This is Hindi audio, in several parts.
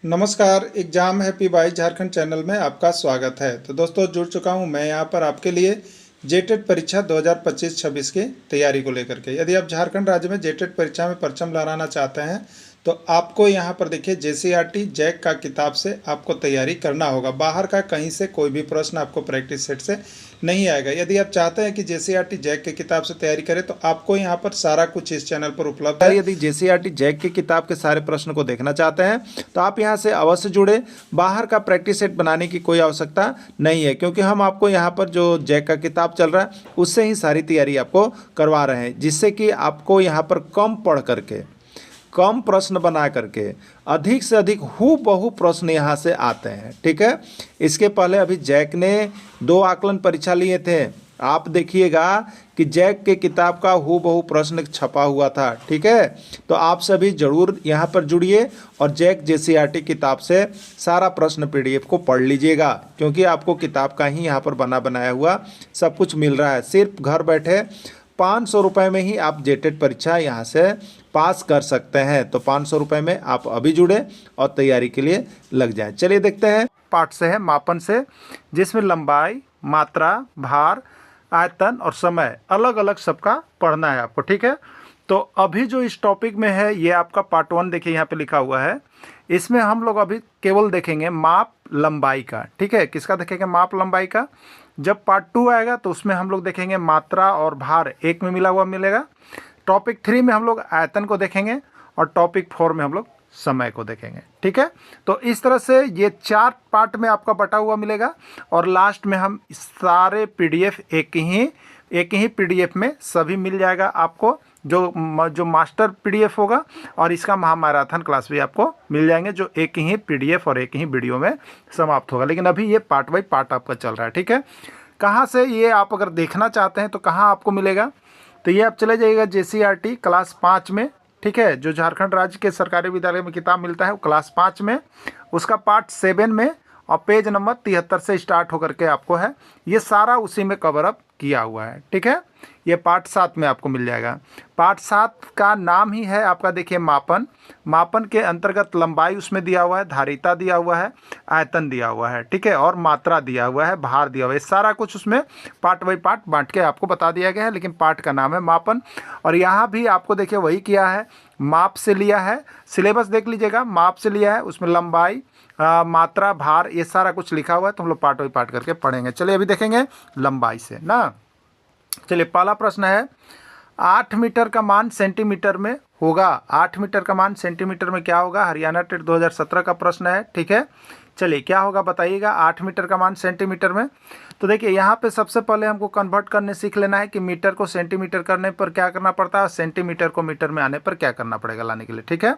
नमस्कार। Exam happy by Jharkhand channel में आपका स्वागत है। तो दोस्तों, जुड़ चुका हूं मैं यहां पर आपके लिए जेटेट परीक्षा 2025-26 की तैयारी को लेकर के। यदि आप झारखंड राज्य में जेटेट परीक्षा में परचम लहराना चाहते हैं तो आपको यहां पर देखिए जेसीईआरटी जैक का किताब से आपको तैयारी करना होगा। बाहर का कहीं से कोई भी प्रश्न आपको प्रैक्टिस सेट से नहीं आएगा। यदि आप चाहते हैं कि जेसीईआरटी जैक की किताब से तैयारी करें तो आपको यहाँ पर सारा कुछ इस चैनल पर उपलब्ध है। यदि जेसीईआरटी जैक की किताब के सारे प्रश्न को देखना चाहते हैं तो आप यहाँ से अवश्य जुड़े। बाहर का प्रैक्टिस सेट बनाने की कोई आवश्यकता नहीं है, क्योंकि हम आपको यहाँ पर जो जैक का किताब चल रहा है उससे ही सारी तैयारी आपको करवा रहे हैं, जिससे कि आपको यहाँ पर कम पढ़ करके कम प्रश्न बना करके अधिक से अधिक हूबहू प्रश्न यहाँ से आते हैं। ठीक है, इसके पहले अभी जैक ने 2 आकलन परीक्षा लिए थे। आप देखिएगा कि जैक के किताब का हूबहू प्रश्न छपा हुआ था। ठीक है, तो आप सभी जरूर यहाँ पर जुड़िए और जैक जेसीईआरटी किताब से सारा प्रश्न पीडीएफ को पढ़ लीजिएगा, क्योंकि आपको किताब का ही यहाँ पर बना बनाया हुआ सब कुछ मिल रहा है। सिर्फ घर बैठे 500 रुपये में ही आप जेटेट परीक्षा यहाँ से पास कर सकते हैं। तो 500 रुपये में आप अभी जुड़े और तैयारी के लिए लग जाएं। चलिए देखते हैं। पाठ से है मापन से, जिसमें लंबाई, मात्रा, भार, आयतन और समय अलग अलग सबका पढ़ना है आपको। ठीक है, तो अभी जो इस टॉपिक में है ये आपका पार्ट 1 देखिए यहाँ पे लिखा हुआ है। इसमें हम लोग अभी केवल देखेंगे माप लंबाई का। ठीक है, किसका देखेंगे? माप लंबाई का। जब पार्ट 2 आएगा तो उसमें हम लोग देखेंगे मात्रा और भार एक में मिला हुआ मिलेगा। टॉपिक 3 में हम लोग आयतन को देखेंगे और टॉपिक 4 में हम लोग समय को देखेंगे। ठीक है, तो इस तरह से ये 4 पार्ट में आपका बटा हुआ मिलेगा और लास्ट में हम सारे पीडीएफ एक ही पीडीएफ में सभी मिल जाएगा आपको। जो मास्टर पीडीएफ होगा और इसका महामैराथन क्लास भी आपको मिल जाएंगे, जो एक ही पीडीएफ और एक ही वीडियो में समाप्त होगा। लेकिन अभी ये पार्ट बाई पार्ट आपका चल रहा है। ठीक है, कहाँ से ये आप अगर देखना चाहते हैं तो कहाँ आपको मिलेगा? तो ये आप चले जाइएगा जेसीईआरटी क्लास 5 में। ठीक है, जो झारखंड राज्य के सरकारी विद्यालय में किताब मिलता है वो क्लास 5 में, उसका पार्ट 7 में और पेज नंबर 73 से स्टार्ट होकर के आपको है। ये सारा उसी में कवर अप किया हुआ है। ठीक है, ये पार्ट 7 में आपको मिल जाएगा। पार्ट 7 का नाम ही है आपका देखिए मापन। मापन के अंतर्गत लंबाई उसमें दिया हुआ है, धारिता दिया हुआ है, आयतन दिया हुआ है। ठीक है, और मात्रा दिया हुआ है, भार दिया हुआ है। सारा कुछ उसमें पार्ट बाई पार्ट बांट के आपको बता दिया गया है, लेकिन पार्ट का नाम है मापन। और यहाँ भी आपको देखिए वही किया है, माप से लिया है। सिलेबस देख लीजिएगा, माप से लिया है, उसमें लंबाई, मात्रा, भार ये सारा कुछ लिखा हुआ है। तो हम लोग पार्ट बाई पार्ट करके पढ़ेंगे। चलिए अभी देखेंगे लंबाई से ना। चलिए पहला प्रश्न है, 8 मीटर का मान सेंटीमीटर में होगा। 8 मीटर का मान सेंटीमीटर में क्या होगा? हरियाणा टेट 2017 का प्रश्न है। ठीक है, चलिए क्या होगा बताइएगा 8 मीटर का मान सेंटीमीटर में। तो देखिए यहाँ पे सबसे पहले हमको कन्वर्ट करने सीख लेना है कि मीटर को सेंटीमीटर करने पर क्या करना पड़ता है, सेंटीमीटर को मीटर में आने पर क्या करना पड़ेगा लाने के लिए। ठीक है,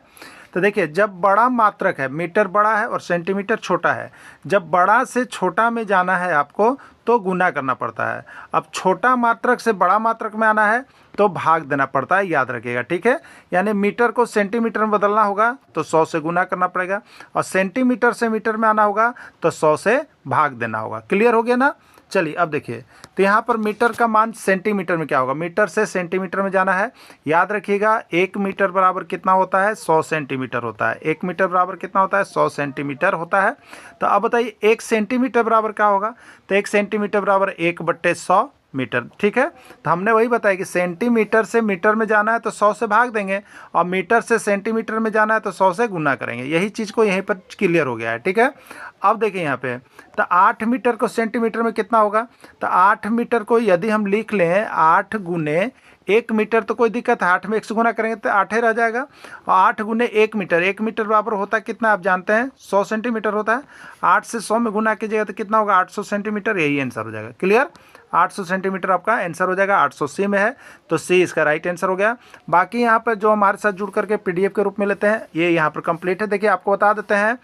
तो देखिए जब बड़ा मात्रक है, मीटर बड़ा है और सेंटीमीटर छोटा है, जब बड़ा से छोटा में जाना है आपको तो गुना करना पड़ता है। अब छोटा मात्रक से बड़ा मात्रक में आना है तो भाग देना पड़ता है, याद रखिएगा। ठीक है, यानी मीटर को सेंटीमीटर में बदलना होगा तो 100 से गुना करना पड़ेगा, और सेंटीमीटर से मीटर में आना होगा तो 100 से भाग देना होगा। क्लियर हो गया ना? चलिए अब देखिए, तो यहाँ पर मीटर का मान सेंटीमीटर में क्या होगा? मीटर से सेंटीमीटर में जाना है, याद रखिएगा 1 मीटर बराबर कितना होता है? 100 सेंटीमीटर होता है। 1 मीटर बराबर कितना होता है? 100 सेंटीमीटर होता है। तो अब बताइए 1 सेंटीमीटर बराबर क्या होगा? तो 1 सेंटीमीटर बराबर 1/100 मीटर। ठीक है, तो हमने वही बताया कि सेंटीमीटर से मीटर में जाना है तो 100 से भाग देंगे, और मीटर से सेंटीमीटर में जाना है तो 100 से गुना करेंगे। यही चीज़ को यहीं पर क्लियर हो गया है। ठीक है, अब देखिए यहाँ पे, तो 8 मीटर को सेंटीमीटर में कितना होगा? तो 8 मीटर को यदि हम लिख लें 8 गुने 1 मीटर तो कोई दिक्कत है, 8 में 1 से गुना करेंगे तो 8 ही रह जाएगा। और 8 गुने 1 मीटर, 1 मीटर बराबर होता है कितना आप जानते हैं? 100 सेंटीमीटर होता है। 8 से 100 में गुना कीजिएगा तो कितना होगा? 800 सेंटीमीटर। यही आंसर हो जाएगा। क्लियर, 800 सेंटीमीटर आपका आंसर हो जाएगा। 800 सी में है तो सी इसका राइट आंसर हो गया। बाकी यहाँ पर जो हमारे साथ जुड़ करके पीडीएफ के रूप में लेते हैं ये यहाँ पर कंप्लीट है। देखिए आपको बता देते हैं,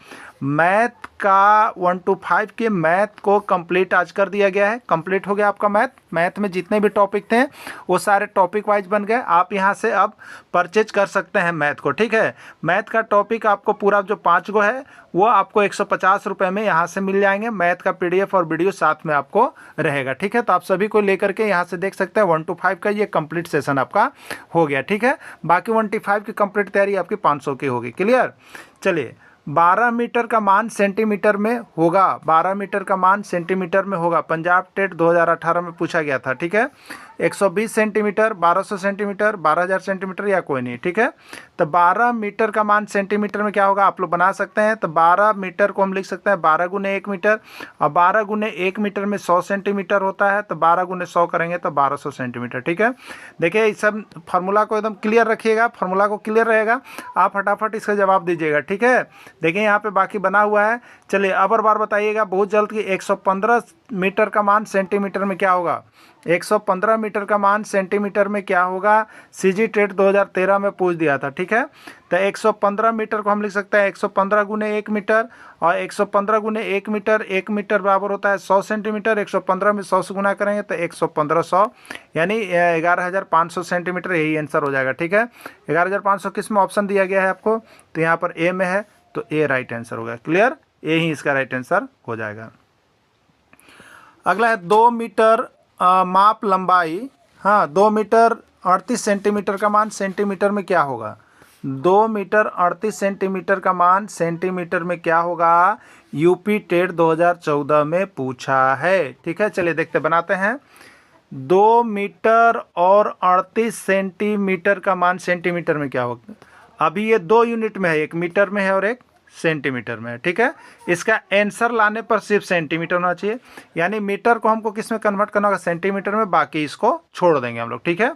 मैथ का 1 to 5 के मैथ को कंप्लीट आज कर दिया गया है। कंप्लीट हो गया आपका मैथ में जितने भी टॉपिक थे वो सारे टॉपिक वाइज बन गए। आप यहाँ से अब परचेज कर सकते हैं मैथ को। ठीक है, मैथ का टॉपिक आपको पूरा जो 5 गो है वो आपको 150 रुपये में यहाँ से मिल जाएंगे। मैथ का पीडीएफ और वीडियो साथ में आपको रहेगा। ठीक है, तो आप सभी को लेकर के यहाँ से देख सकते हैं 1 to 5 का ये कंप्लीट सेशन आपका हो गया। ठीक है, बाकी 1 to 5 की कंप्लीट तैयारी आपकी 500 की होगी। क्लियर, चलिए 12 मीटर का मान सेंटीमीटर में होगा, 12 मीटर का मान सेंटीमीटर में होगा। पंजाब टेट 2018 में पूछा गया था, ठीक है। 120 सेंटीमीटर, 1200 सेंटीमीटर, 12,000 सेंटीमीटर या कोई नहीं, ठीक है। तो 12 मीटर का मान सेंटीमीटर में क्या होगा आप लोग बना सकते हैं। तो 12 मीटर को हम लिख सकते हैं 12 गुने 1 मीटर, और 12 गुने 1 मीटर में 100 सेंटीमीटर होता है, तो 12 गुने 100 करेंगे तो 1200 सेंटीमीटर, ठीक है। देखिए इस सब फार्मूला को एकदम क्लियर रखिएगा, फार्मूला को क्लियर रहेगा, आप फटाफट इसका जवाब दीजिएगा, ठीक है। देखिए यहाँ पे बाकी बना हुआ है। चलिए अब और बार बताइएगा बहुत जल्द कि 115 मीटर का मान सेंटीमीटर में क्या होगा। 115 मीटर का मान सेंटीमीटर में क्या होगा, सीजी टेट 2013 में पूछ दिया था, ठीक है। तो 115 मीटर को हम लिख सकते हैं 115 गुने 1 मीटर, और 115 गुने 1 मीटर, 1 मीटर बराबर होता है 100 सेंटीमीटर। 115 में 100 से गुना करेंगे तो 115 यानी 11,500 सेंटीमीटर, यही आंसर हो जाएगा, ठीक है। 11,500 किस में ऑप्शन दिया गया है आपको, तो यहाँ पर ए में है, तो ए राइट आंसर होगा। क्लियर, ए ही इसका राइट आंसर हो जाएगा। अगला है 2 मीटर माप लंबाई, हाँ 2 मीटर 38 सेंटीमीटर का मान सेंटीमीटर में क्या होगा। 2 मीटर 38 सेंटीमीटर का मान सेंटीमीटर में क्या होगा, यूपी टेट 2014 में पूछा है, ठीक है। चलिए देखते बनाते हैं। 2 मीटर और 38 सेंटीमीटर का मान सेंटीमीटर में क्या होगा। अभी ये 2 यूनिट में है, एक मीटर में है और एक सेंटीमीटर में है, ठीक है। इसका आंसर लाने पर सिर्फ सेंटीमीटर होना चाहिए, यानी मीटर को हमको किस में कन्वर्ट करना होगा, सेंटीमीटर में, बाकी इसको छोड़ देंगे हम लोग, ठीक है।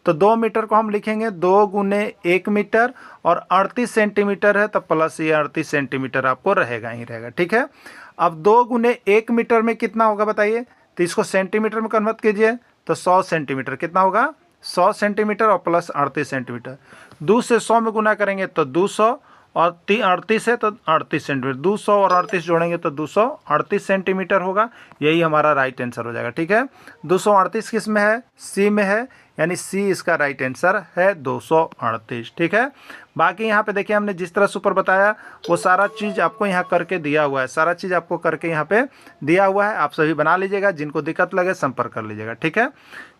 तो 2 मीटर को हम लिखेंगे 2 गुने 1 मीटर, और 38 सेंटीमीटर है तो प्लस ये 38 सेंटीमीटर आपको रहेगा ही रहेगा, ठीक है। अब 2 गुने 1 मीटर में कितना होगा बताइए, तो इसको सेंटीमीटर में कन्वर्ट कीजिए तो 100 सेंटीमीटर, कितना होगा 100 सेंटीमीटर और प्लस 38 सेंटीमीटर। 2 से 100 में गुना करेंगे तो 200, और 38 है तो 38 सेंटीमीटर, 200 और 38 जोड़ेंगे तो 238 सेंटीमीटर होगा, यही हमारा राइट आंसर हो जाएगा, ठीक है। 238 किस में है, सी में है, यानी सी इसका राइट आंसर है 238, ठीक है। बाकी यहाँ पे देखिए हमने जिस तरह से ऊपर बताया वो सारा चीज़ आपको यहाँ करके दिया हुआ है, सारा चीज़ आपको करके यहाँ पे दिया हुआ है, आप सभी बना लीजिएगा, जिनको दिक्कत लगे संपर्क कर लीजिएगा, ठीक है।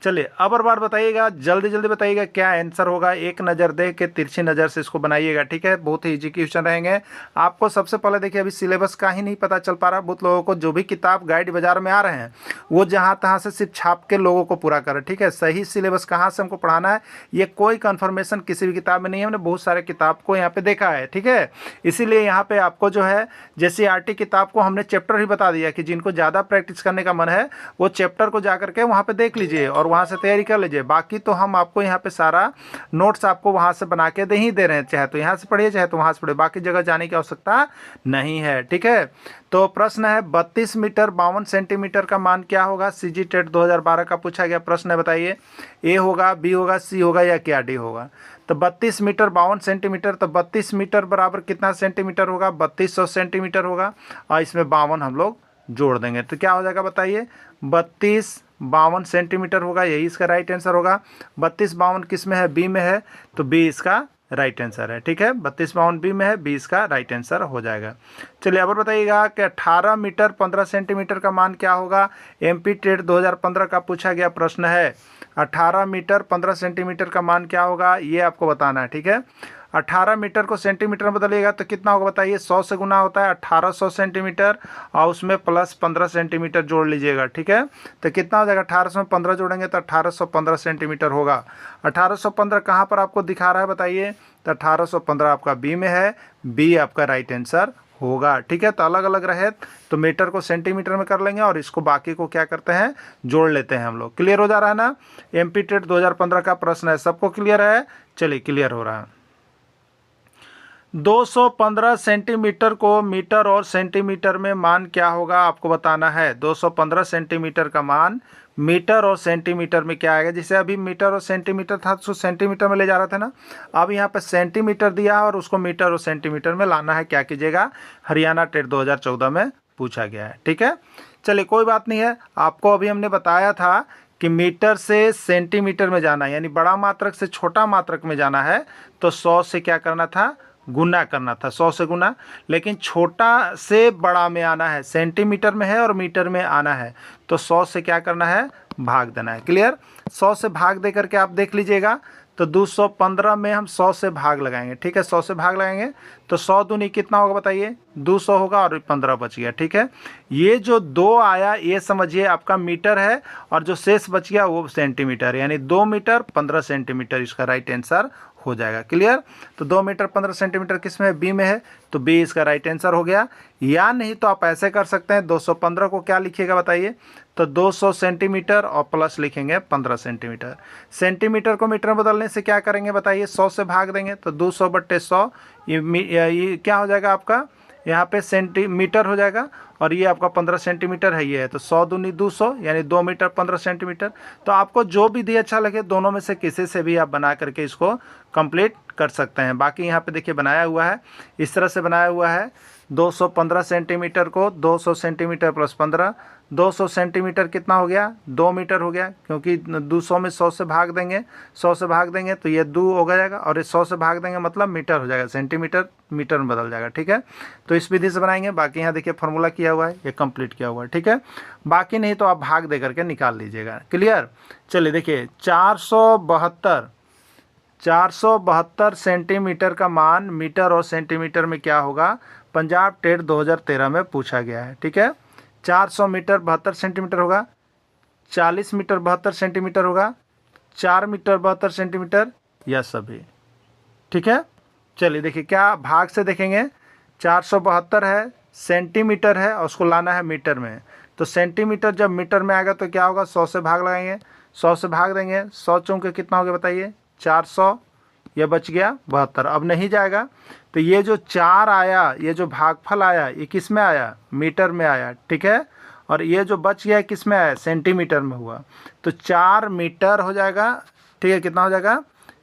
चलिए अब और बार बताइएगा, जल्दी जल्दी बताइएगा क्या आंसर होगा, एक नज़र दे के तिरछी नज़र से इसको बनाइएगा, ठीक है। बहुत ही ईजी क्वेश्चन रहेंगे। आपको सबसे पहले देखिए अभी सिलेबस का ही नहीं पता चल पा रहा, बहुत लोगों को जो भी किताब गाइड बाजार में आ रहे हैं वो जहाँ तहाँ से सिर्फ छाप के लोगों को पूरा करें, ठीक है। सही सिलेबस कहाँ से हमको पढ़ाना है ये कोई कन्फर्मेशन किसी भी किताब में नहीं है, हमने बहुत सारे किताब को यहाँ पे देखा है, ठीक है। इसीलिए यहाँ पे आपको जो है जैसे आरटी किताब को हमने चैप्टर ही बता दिया कि जिनको ज़्यादा प्रैक्टिस करने का मन है वो चैप्टर को जा करके वहाँ पे देख लीजिए और वहाँ से तैयारी कर लीजिए। बाकी तो हम आपको यहाँ पे सारा नोट्स आपको वहाँ से बना के दे ही दे रहे हैं, चाहे तो यहाँ से पढ़िए चाहे तो वहाँ से पढ़िए, बाकी जगह जाने की आवश्यकता नहीं है, ठीक है। तो प्रश्न है 32 मीटर 52 सेंटीमीटर का मान क्या होगा, सीजी टेट 2012 का पूछा गया प्रश्न है, बताइए ए होगा, बी होगा, सी होगा या क्या डी होगा। तो 32 मीटर 52 सेंटीमीटर, तो 32 मीटर बराबर कितना सेंटीमीटर होगा, 3200 सेंटीमीटर होगा, और इसमें 52 हम लोग जोड़ देंगे तो क्या हो जाएगा बताइए, 32 52 सेंटीमीटर होगा, यही इसका राइट आंसर होगा। 32 52 किस में है, बी में है, तो बी इसका राइट आंसर है, ठीक है। 32 52 बी में है, बी इसका राइट आंसर हो जाएगा। चलिए अब बताइएगा कि 18 मीटर 15 सेंटीमीटर का मान क्या होगा, एमपी टेट 2015 का पूछा गया प्रश्न है। 18 मीटर 15 सेंटीमीटर का मान क्या होगा ये आपको बताना है, ठीक है। 18 मीटर को सेंटीमीटर में बदलिएगा तो कितना होगा बताइए, 100 से गुना होता है 1800 सेंटीमीटर, और उसमें प्लस 15 सेंटीमीटर जोड़ लीजिएगा, ठीक है। तो कितना हो जाएगा, 1800 में 15 जोड़ेंगे तो 1815 सेंटीमीटर होगा। 1815 कहाँ पर आपको दिखा रहा है बताइए, तो 1815 आपका बी में है, बी आपका राइट आंसर होगा, ठीक है। तो अलग अलग रहे तो मीटर को सेंटीमीटर में कर लेंगे और इसको बाकी को क्या करते हैं, जोड़ लेते हैं हम लोग। क्लियर हो जा रहा है ना, एमपी टेट 2015 का प्रश्न है, सबको क्लियर है। चलिए क्लियर हो रहा है। 215 सेंटीमीटर को मीटर और सेंटीमीटर में मान क्या होगा आपको बताना है। 215 सेंटीमीटर का मान मीटर और सेंटीमीटर में क्या आएगा, जैसे अभी मीटर और सेंटीमीटर था तो सेंटीमीटर में ले जा रहा था ना, अब यहाँ पे सेंटीमीटर दिया और उसको मीटर और सेंटीमीटर में लाना है, क्या कीजिएगा, हरियाणा टेट 2014 में पूछा गया है, ठीक है। चलिए कोई बात नहीं है, आपको अभी हमने बताया था कि मीटर से सेंटीमीटर में जाना है, यानी बड़ा मात्रक से छोटा मात्रक में जाना है तो 100 से क्या करना था, गुना करना था, 100 से गुना। लेकिन छोटा से बड़ा में आना है, सेंटीमीटर में है और मीटर में आना है तो 100 से क्या करना है, भाग देना है। क्लियर, 100 से भाग दे करके आप देख लीजिएगा तो 215 में हम 100 से भाग लगाएंगे, ठीक है। 100 से भाग लगाएंगे तो 100 दूनी कितना होगा बताइए, 200 होगा और 15 बच गया, ठीक है। ये जो 2 आया ये समझिए आपका मीटर है और जो शेष बच गया वो सेंटीमीटर, यानी 2 मीटर 15 सेंटीमीटर इसका राइट आंसर हो जाएगा। क्लियर। तो 2 मीटर 15 सेंटीमीटर किस में है, बी में है, तो बी इसका राइट आंसर हो गया। या नहीं तो आप ऐसे कर सकते हैं, 215 को क्या लिखिएगा बताइए, तो 200 सेंटीमीटर और प्लस लिखेंगे 15 सेंटीमीटर। सेंटीमीटर को मीटर में बदलने से क्या करेंगे बताइए, 100 से भाग देंगे तो 200/100 ये क्या हो जाएगा आपका, यहाँ पे सेंटीमीटर हो जाएगा और ये आपका 15 सेंटीमीटर है, ये है तो 100 दूनी 200 यानी 2 मीटर 15 सेंटीमीटर। तो आपको जो भी दिया अच्छा लगे दोनों में से किसी से भी आप बना करके इसको कंप्लीट कर सकते हैं। बाकी यहाँ पे देखिए बनाया हुआ है, इस तरह से बनाया हुआ है। 215 सेंटीमीटर को 200 सेंटीमीटर प्लस 15, 200 सेंटीमीटर कितना हो गया, 2 मीटर हो गया, क्योंकि 200 में 100 से भाग देंगे, 100 से भाग देंगे तो ये 2 हो जाएगा और ये 100 से भाग देंगे मतलब मीटर हो जाएगा, सेंटीमीटर मीटर में बदल जाएगा, ठीक है। तो इस विधि से बनाएंगे। बाकी यहाँ देखिए फार्मूला किया हुआ है, ये कंप्लीट किया हुआ है, ठीक है। बाकी नहीं तो आप भाग दे करके निकाल लीजिएगा। क्लियर। चलिए देखिए 472 सेंटीमीटर का मान मीटर और सेंटीमीटर में क्या होगा, पंजाब टेट 2013 में पूछा गया है, ठीक है। 400 मीटर 72 सेंटीमीटर होगा, 40 मीटर 72 सेंटीमीटर होगा, 4 मीटर 72 सेंटीमीटर, यह सभी, ठीक है। चलिए देखिए क्या भाग से देखेंगे, 472 है, सेंटीमीटर है और उसको लाना है मीटर में, तो सेंटीमीटर जब मीटर में आएगा तो क्या होगा, 100 से भाग लगाएंगे, 100 से भाग देंगे, 100 चौके कितना हो गया बताइए, 400, ये बच गया 72। अब नहीं जाएगा तो ये जो 4 आया, ये जो भागफल आया ये किस में आया, मीटर में आया, ठीक है। और ये जो बच गया किस में आया, सेंटीमीटर में हुआ, तो 4 मीटर हो जाएगा, ठीक है। कितना हो जाएगा,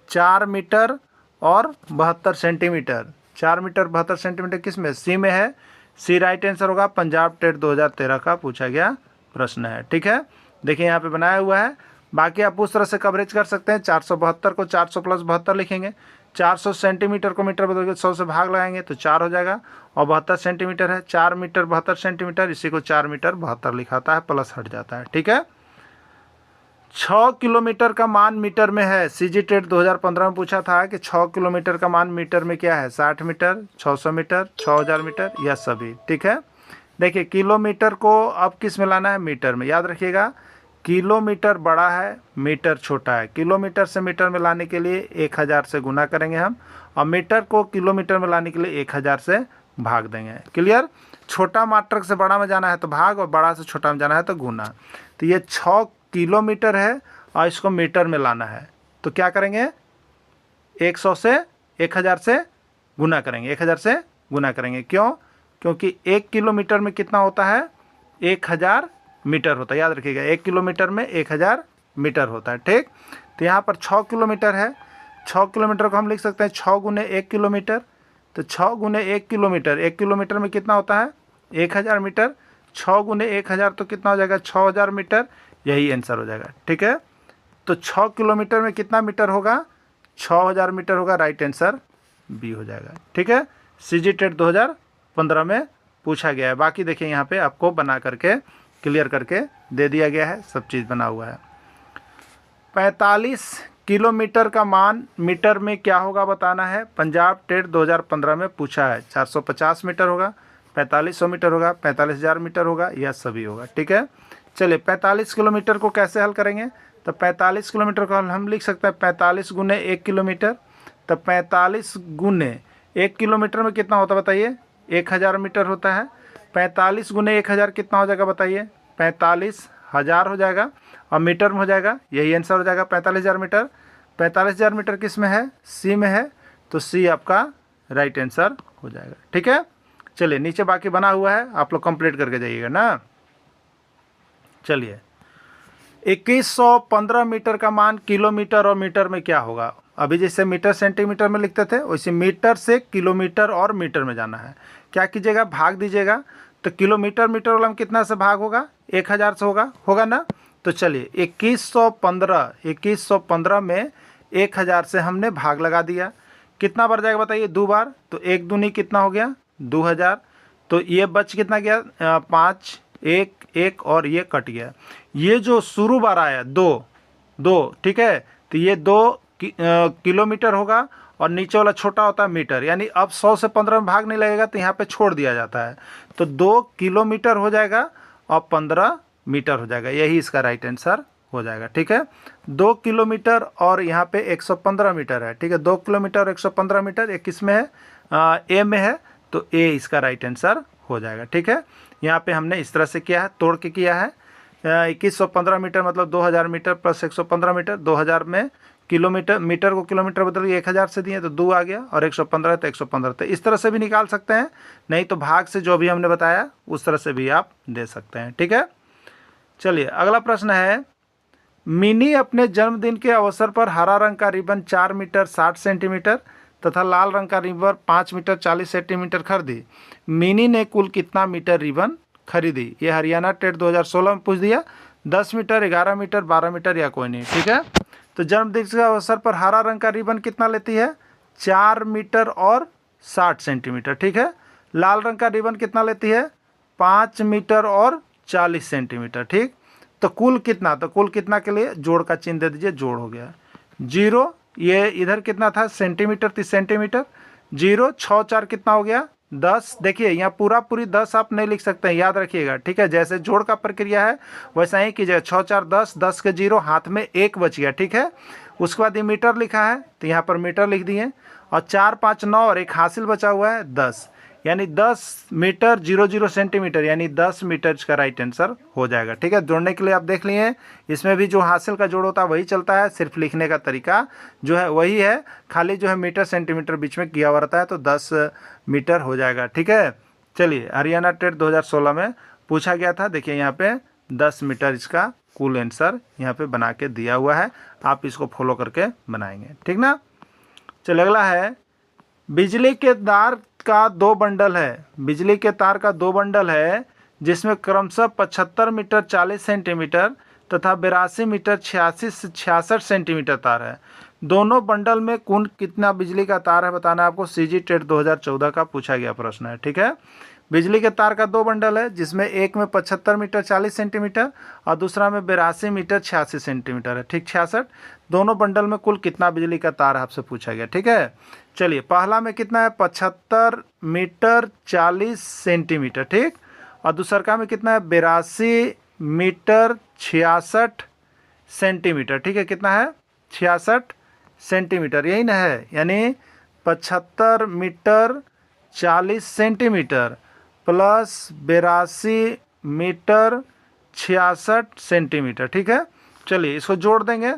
4 मीटर और 72 सेंटीमीटर, 4 मीटर 72 सेंटीमीटर किस में, सी में है, सी राइट आंसर होगा। पंजाब टेट 2013 का पूछा गया प्रश्न है, ठीक है। देखिए यहाँ पे बनाया हुआ है। बाकी आप उस तरह से कवरेज कर सकते हैं, 472 को 400 प्लस 72 लिखेंगे, 400 सेंटीमीटर को मीटर बदल के 100 से भाग लगाएंगे तो 4 हो जाएगा और 72 सेंटीमीटर है, 4 मीटर 72 सेंटीमीटर, इसी को 4 मीटर 72 लिखाता है, प्लस हट जाता है, ठीक है। 6 किलोमीटर का मान मीटर में है, सीजी टेट 2015 में पूछा था कि 6 किलोमीटर का मान मीटर में क्या है, 60 मीटर, 600 मीटर, 6000 मीटर, यह सभी, ठीक है। देखिए किलोमीटर को अब किस में लाना है, मीटर में। याद रखिएगा किलोमीटर बड़ा है, मीटर छोटा है। किलोमीटर से मीटर में लाने के लिए 1000 से गुना करेंगे हम, और मीटर को किलोमीटर में लाने के लिए 1000 से भाग देंगे। क्लियर। छोटा मात्रक से बड़ा में जाना है तो भाग, और बड़ा से छोटा में जाना है तो गुना। तो ये 6 किलोमीटर है और इसको मीटर में लाना है तो क्या करेंगे, 100 से 1000 से गुना करेंगे, 1000 से गुना करेंगे। क्यों, क्योंकि 1 किलोमीटर में कितना होता है, 1000 मीटर होता है। याद रखिएगा 1 किलोमीटर में 1000 मीटर होता है, ठीक। तो यहाँ पर 6 किलोमीटर है, 6 किलोमीटर को हम लिख सकते हैं 6 गुने 1 किलोमीटर, तो 6 गुने 1 किलोमीटर, 1 किलोमीटर में कितना होता है, 1000 मीटर, 6 गुने 1000 तो कितना हो जाएगा, 6000 मीटर, यही आंसर हो जाएगा, ठीक है। तो 6 किलोमीटर में कितना मीटर होगा, 6000 मीटर होगा, राइट आंसर बी हो जाएगा, ठीक है। सीजी टेट 2015 में पूछा गया है। बाकी देखिए यहाँ पे आपको बना करके क्लियर करके दे दिया गया है, सब चीज़ बना हुआ है। 45 किलोमीटर का मान मीटर में क्या होगा बताना है, पंजाब टेट 2015 में पूछा है। 450 मीटर होगा, 4500 मीटर होगा, 45000 मीटर होगा, यह सभी होगा, ठीक है। चलिए 45 किलोमीटर को कैसे हल करेंगे, तो 45 किलोमीटर को हम लिख सकते हैं 45 गुने 1 किलोमीटर, तो 45 गुने 1 किलोमीटर में कितना होता है बताइए, 1000 मीटर होता है। 45 गुने 1000 कितना हो जाएगा बताइए, 45000 हो जाएगा, और मीटर में हो जाएगा, यही आंसर हो जाएगा 45000 मीटर। 45000 मीटर किस में है, सी में है, तो सी आपका राइट आंसर हो जाएगा, ठीक है। चलिए नीचे बाकी बना हुआ है, आप लोग कंप्लीट करके जाइएगा ना। चलिए 2115 मीटर का मान किलोमीटर और मीटर में क्या होगा। अभी जैसे मीटर सेंटीमीटर में लिखते थे वैसे मीटर से किलोमीटर और मीटर में जाना है। क्या कीजिएगा, भाग दीजिएगा, तो किलोमीटर मीटर वाला में कितना से भाग होगा, 1000 से होगा ना। तो चलिए 2115 में 1000 से हमने भाग लगा दिया, कितना बार जाएगा बताइए, 2 बार, तो 1 दूनी कितना हो गया 2000, तो ये बच कितना गया 5, 1 और ये कट गया। ये जो शुरू बार आया 2, ठीक है, तो ये 2 किलोमीटर होगा और नीचे वाला छोटा होता है मीटर, यानी अब 100 से 15 में भाग नहीं लगेगा तो यहाँ पे छोड़ दिया जाता है, तो 2 किलोमीटर हो जाएगा और 15 मीटर हो जाएगा, यही इसका राइट आंसर हो जाएगा। ठीक है, 2 किलोमीटर और यहाँ पे 115 मीटर है। ठीक है, 2 किलोमीटर और 115 मीटर, ये किस में है, ए में है, तो ए इसका राइट आंसर हो जाएगा। ठीक है, यहाँ पे हमने इस तरह से किया है, तोड़ के किया है। 2115 मीटर मतलब 2000 मीटर प्लस 115 मीटर, 2000 में किलोमीटर, मीटर को किलोमीटर बदल के 1000 से दिए तो 2 आ गया, और 115 तो 115, तो इस तरह से भी निकाल सकते हैं, नहीं तो भाग से जो भी हमने बताया उस तरह से भी आप दे सकते हैं। ठीक है, चलिए अगला प्रश्न है, मिनी अपने जन्मदिन के अवसर पर हरा रंग का रिबन 4 मीटर 60 सेंटीमीटर तथा लाल रंग का रिबन 5 मीटर 40 सेंटीमीटर खरीदी। मिनी ने कुल कितना मीटर रिबन खरीदी? ये हरियाणा टेट 2016 में पूछ दिया। 10 मीटर, 11 मीटर, 12 मीटर या कोई नहीं। ठीक है, तो जन्मदिन के अवसर पर हरा रंग का रिबन कितना लेती है? 4 मीटर और 60 सेंटीमीटर। ठीक है, लाल रंग का रिबन कितना लेती है? 5 मीटर और 40 सेंटीमीटर। ठीक, तो कुल कितना, तो कुल कितना के लिए जोड़ का चिन्ह दे दीजिए, जोड़ हो गया 0, ये इधर कितना था सेंटीमीटर, 30 सेंटीमीटर, 0 6 4 कितना हो गया 10। देखिए यहाँ पूरी 10 आप नहीं लिख सकते हैं, याद रखिएगा। ठीक है, जैसे जोड़ का प्रक्रिया है वैसा ही कीजिएगा, 6 4 10, 10 के 0, हाथ में 1 बच गया। ठीक है, उसके बाद ये मीटर लिखा है तो यहाँ पर मीटर लिख दिए, और 4 5 9 और एक हासिल बचा हुआ है 10, यानी 10 मीटर 00 सेंटीमीटर, यानी 10 मीटर का राइट आंसर हो जाएगा। ठीक है, जोड़ने के लिए आप देख लिए, इसमें भी जो हासिल का जोड़ होता है वही चलता है, सिर्फ लिखने का तरीका जो है वही है, खाली जो है मीटर सेंटीमीटर बीच में किया हुआ रहता है, तो 10 मीटर हो जाएगा। ठीक है, चलिए हरियाणा टेट 2016 में पूछा गया था, देखिए यहाँ पे 10 मीटर इसका कुल आंसर यहाँ पे बना के दिया हुआ है, आप इसको फॉलो करके बनाएंगे। ठीक ना, चलिए अगला है, बिजली के तार का 2 बंडल है, बिजली के तार का 2 बंडल है जिसमें क्रमशः 75 मीटर 40 सेंटीमीटर तथा 82 मीटर 86 से 66 सेंटीमीटर तार है। दोनों बंडल में कुल कितना बिजली का तार है बताना आपको, सीजी टेट 2014 का पूछा गया प्रश्न है। ठीक है, बिजली के तार का 2 बंडल है जिसमें एक में 75 मीटर 40 सेंटीमीटर और दूसरा में 82 मीटर 86 सेंटीमीटर है। ठीक, 66, दोनों बंडल में कुल कितना बिजली का तार आपसे पूछा गया। ठीक है, चलिए पहला में कितना है 75 मीटर 40 सेंटीमीटर। ठीक, और दूसरा में कितना है 82 मीटर 66 सेंटीमीटर। ठीक है, कितना है 66 सेंटीमीटर, यही ना है, यानी 75 metre 40 centimetre plus 82 metre 66 centimetre. ठीक है, चलिए इसको जोड़ देंगे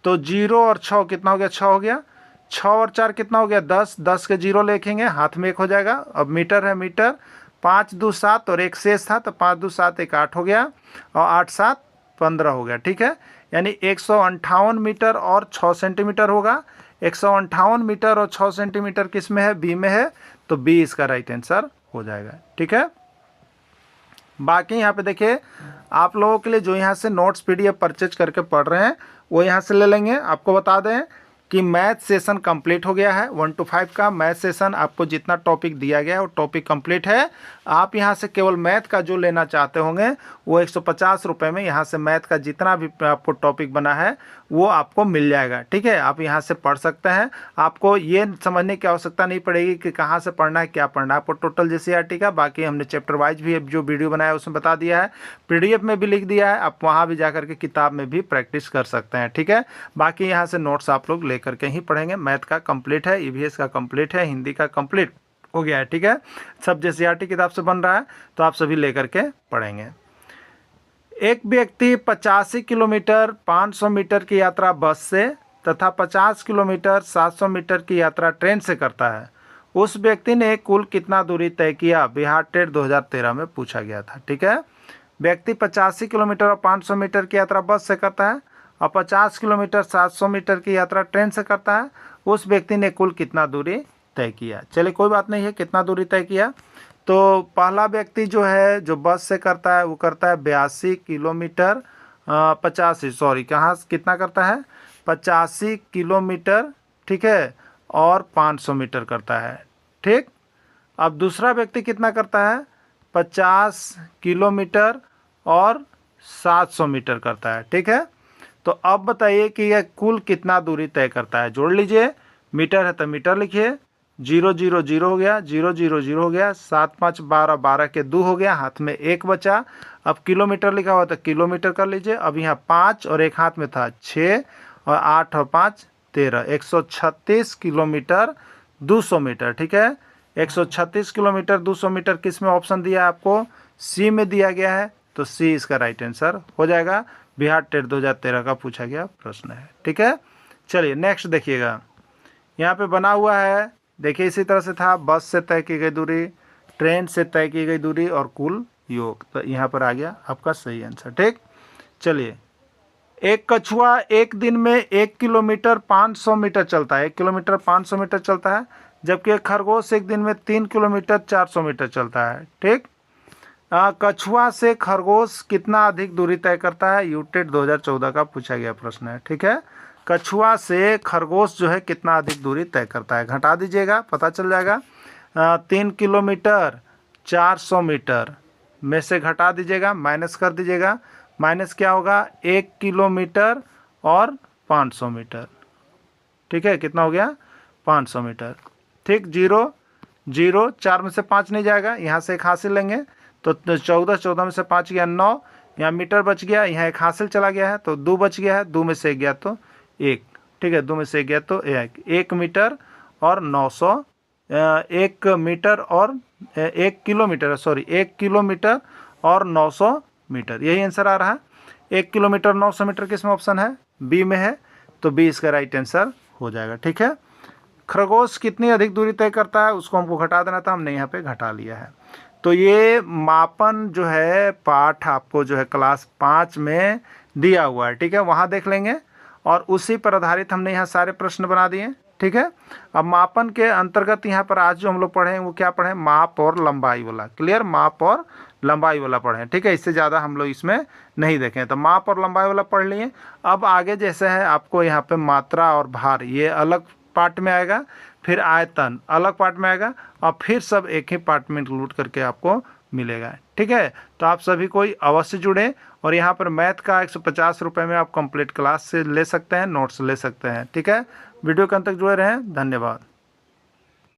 तो 0 और 6 कितना हो गया, 6 हो गया, 6 और 4 कितना हो गया 10, 10 के 0 लिखेंगे, हाथ में 1 हो जाएगा। अब मीटर है मीटर, 5 2 7 और 1 शेष था तो 5 2 7 1 8 हो गया, और 8 7 15 हो गया। ठीक है, यानी 158 मीटर और 6 सेंटीमीटर होगा। 158 मीटर और 6 सेंटीमीटर किस में है, बी में है, तो बी इसका राइट आंसर हो जाएगा। ठीक है, बाकी यहाँ पे देखिए आप लोगों के लिए जो यहाँ से नोट्स पीडीएफ परचेज करके पढ़ रहे हैं वो यहाँ से ले लेंगे। आपको बता दें कि मैथ सेशन कंप्लीट हो गया है, 1 to 5 का मैथ सेशन, आपको जितना टॉपिक दिया गया है वो टॉपिक कंप्लीट है। आप यहाँ से केवल मैथ का जो लेना चाहते होंगे वो 150 रुपये में यहाँ से मैथ का जितना भी आपको टॉपिक बना है वो आपको मिल जाएगा। ठीक है, आप यहाँ से पढ़ सकते हैं, आपको ये समझने की आवश्यकता नहीं पड़ेगी कि कहाँ से पढ़ना है क्या पढ़ना है, आपको टोटल JCERT का, बाकी हमने चैप्टर वाइज भी जो वीडियो बनाया है उसमें बता दिया है, PDF में भी लिख दिया है, आप वहाँ भी जा करके किताब में भी प्रैक्टिस कर सकते हैं। ठीक है, बाकी यहाँ से नोट्स आप लोग ले करके ही पढ़ेंगे। मैथ का कंप्लीट है, EVS का कंप्लीट है, हिंदी का कंप्लीट हो गया है। ठीक है, सब JCERT किताब से बन रहा है तो आप सभी लेकर के पढ़ेंगे। एक व्यक्ति 85 किलोमीटर 500 मीटर की यात्रा बस से तथा 50 किलोमीटर 700 मीटर की यात्रा ट्रेन से करता है, उस व्यक्ति ने कुल कितना दूरी तय किया, बिहार टेट 2013 में पूछा गया था। ठीक है, व्यक्ति 85 किलोमीटर और 500 मीटर की यात्रा बस से करता है और 50 किलोमीटर 700 मीटर की यात्रा ट्रेन से करता है, उस व्यक्ति ने कुल कितना दूरी तय किया। चलिए कोई बात नहीं है, कितना दूरी तय किया, तो पहला व्यक्ति जो है जो बस से करता है वो करता है 82 किलोमीटर 85 सॉरी कहाँ कितना करता है 85 किलोमीटर। ठीक है, और 500 मीटर करता है। ठीक, अब दूसरा व्यक्ति कितना करता है 50 किलोमीटर और 700 मीटर करता है। ठीक है, तो अब बताइए कि यह कुल कितना दूरी तय करता है। जोड़ लीजिए, मीटर है तो मीटर लिखिए, 0 0 0 हो गया, 0 0 0 हो गया, 7 5 12, 12 के 2 हो गया, हाथ में 1 बचा। अब किलोमीटर लिखा हुआ तो किलोमीटर कर लीजिए। अब यहाँ 5 और एक हाथ में था 6 और 8 और 5 13, 136 किलोमीटर 200 मीटर। ठीक है, 136 किलोमीटर 200 मीटर किस में ऑप्शन दिया है आपको? सी में दिया गया है, तो सी इसका राइट आंसर हो जाएगा। बिहार टेट 2013 का पूछा गया प्रश्न है। ठीक है, चलिए नेक्स्ट देखिएगा, यहाँ पे बना हुआ है, देखिए इसी तरह से था, बस से तय की गई दूरी, ट्रेन से तय की गई दूरी और कुल योग। तो यहाँ पर आ गया आपका सही आंसर। ठीक, चलिए, एक कछुआ एक दिन में 1 किलोमीटर 500 मीटर चलता है, 1 किलोमीटर 500 मीटर चलता है, जबकि एक खरगोश एक दिन में 3 किलोमीटर 400 मीटर चलता है। ठीक, कछुआ से खरगोश कितना अधिक दूरी तय करता है? यूटेट 2014 का पूछा गया प्रश्न है। ठीक है, कछुआ से खरगोश जो है कितना अधिक दूरी तय करता है? घटा दीजिएगा, पता चल जाएगा। 3 किलोमीटर 400 मीटर में से घटा दीजिएगा, माइनस कर दीजिएगा। माइनस क्या होगा? 1 किलोमीटर और 500 मीटर। ठीक है, कितना हो गया? 500 मीटर। ठीक, 0 0, 4 में से 5 नहीं जाएगा, यहाँ से एक हासिल लेंगे तो 14, 14 में से 5 गया 9, यहाँ मीटर बच गया, यहाँ एक हासिल चला गया है तो 2 बच गया है, 2 में से 1 गया तो 1। ठीक है, 2 में से 1 गया तो 1 मीटर और 900, 1 मीटर और 1 किलोमीटर, सॉरी 1 किलोमीटर और 900 मीटर, यही आंसर आ रहा है। 1 किलोमीटर 900 मीटर किस में ऑप्शन है? बी में है, तो बी इसका राइट आंसर हो जाएगा। ठीक है, खरगोश कितनी अधिक दूरी तय करता है उसको हमको घटा देना था, हमने यहाँ पे घटा लिया है। तो ये मापन जो है पाठ आपको जो है क्लास 5 में दिया हुआ है। ठीक है, वहाँ देख लेंगे और उसी पर आधारित हमने यहाँ सारे प्रश्न बना दिए। ठीक है, अब मापन के अंतर्गत यहाँ पर आज जो हम लोग पढ़े वो क्या पढ़े? माप और लंबाई वाला। क्लियर, माप और लंबाई वाला पढ़े। ठीक है, इससे ज़्यादा हम लोग इसमें नहीं देखें, तो माप और लंबाई वाला पढ़ लिए। अब आगे जैसे है आपको यहाँ पे मात्रा और भार ये अलग पार्ट में आएगा, फिर आयतन अलग पार्ट में आएगा, और फिर सब एक ही पार्ट में इंक्लूड करके आपको मिलेगा। ठीक है, तो आप सभी कोई अवश्य जुड़ें, और यहाँ पर मैथ का 150 रुपये में आप कंप्लीट क्लास से ले सकते हैं, नोट्स ले सकते हैं। ठीक है, वीडियो के अंत तक जुड़े रहें, धन्यवाद।